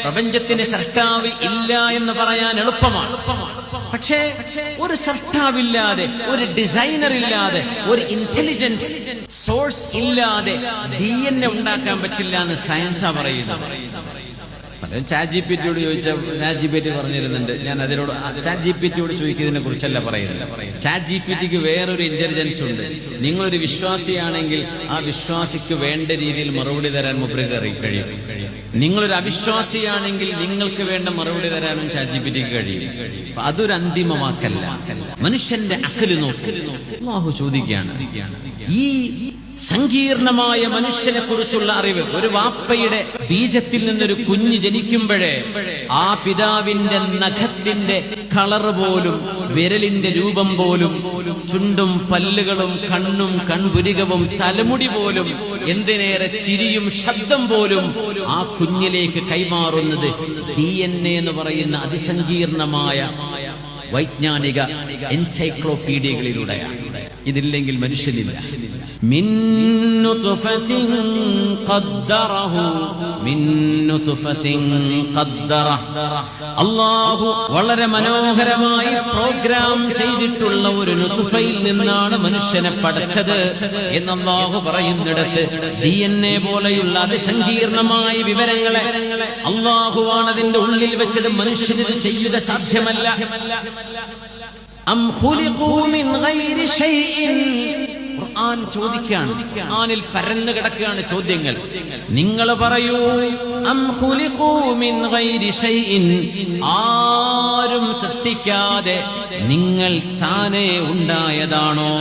പ്രപഞ്ചത്തിന് സൃഷ്ടാവ് ഇല്ല എന്ന് പറയാൻ എളുപ്പമാണ്. പക്ഷേ ഒരു സൃഷ്ടാവില്ലാതെ, ഒരു ഡിസൈനർ ഇല്ലാതെ, ഒരു ഇന്റലിജൻസ് സോഴ്സ് ഇല്ലാതെ DNA ഉണ്ടാക്കാൻ പറ്റില്ല എന്ന് സയൻസാ പറയുന്നത്. ചാറ്റ് ജിപിറ്റിയോട് ചോദിച്ചാൽ ചാറ്റ് ജിപിറ്റി പറഞ്ഞിരുന്നുണ്ട്. ഞാൻ അതിനോട് ചാറ്റ് ജിപിറ്റിയോട് ചോദിക്കുന്നതിനെ കുറിച്ചല്ല പറയുന്നത്. ചാറ്റ് ജിപിറ്റിക്ക് വേറൊരു ഇന്റലിജൻസ് ഉണ്ട്. നിങ്ങളൊരു വിശ്വാസിയാണെങ്കിൽ ആ വിശ്വാസിക്ക് വേണ്ട രീതിയിൽ മറുപടി തരാൻ മൂപ്പർക്ക് കഴിയും. നിങ്ങളൊരു അവിശ്വാസിയാണെങ്കിൽ നിങ്ങൾക്ക് വേണ്ട മറുപടി തരാനും ചാറ്റ് ജിപിറ്റിക്ക് കഴിയും. അതൊരു അന്തിമമാക്കല്ല. മനുഷ്യന്റെ അക്കല് നോക്കി അല്ലാഹു ചോദിക്കുകയാണ്, ഈ സങ്കീർണമായ മനുഷ്യനെ കുറിച്ചുള്ള അറിവ്, ഒരു വാപ്പയുടെ ബീജത്തിൽ നിന്നൊരു കുഞ്ഞ് ജനിക്കുമ്പോഴേ ആ പിതാവിന്റെ നഖത്തിന്റെ കളർ പോലും, വിരലിന്റെ രൂപം പോലും, ചുണ്ടും പല്ലുകളും കണ്ണും കൺപുരികവും തലമുടി പോലും, എന്തിനേറെ ചിരിയും ശബ്ദം പോലും ആ കുഞ്ഞിലേക്ക് കൈമാറുന്നത് DNA എന്ന് പറയുന്ന അതിസങ്കീർണമായ വൈജ്ഞാനിക എൻസൈക്ലോപീഡിയകളിലൂടെയാണ്. ഇതില്ലെങ്കിൽ മനുഷ്യനില്ല. അല്ലാഹു വളരെ മനോഹരമായി പ്രോഗ്രാം ചെയ്തിട്ടുള്ള ഒരു നുത്ഫയിൽ നിന്നാണ് മനുഷ്യനെ പഠിച്ചത് എന്ന് അല്ലാഹു പറയുന്നിടത്ത് DNA പോലെയുള്ള അതിസങ്കീർണമായ വിവരങ്ങളെ അല്ലാഹുവാണ് അതിന്റെ ഉള്ളിൽ വെച്ചത്. മനുഷ്യന് ചെയ്യുക സാധ്യമല്ല. അം ഖുലിഖൂ മിൻ ഗൈരി ഷൈഇൻ. ഖുർആൻ ചോദിക്കുകയാണ്, ഖുർആനിൽ പരന്നു കിടക്കുകയാണ് ചോദ്യങ്ങൾ. നിങ്ങൾ പറയൂ, അം ഖുലിഖൂ മിൻ ഗൈരി ഷൈഇൻ, ആരും സൃഷ്ടിക്കാതെ നിങ്ങൾ താനേ ഉണ്ടായതാണോ?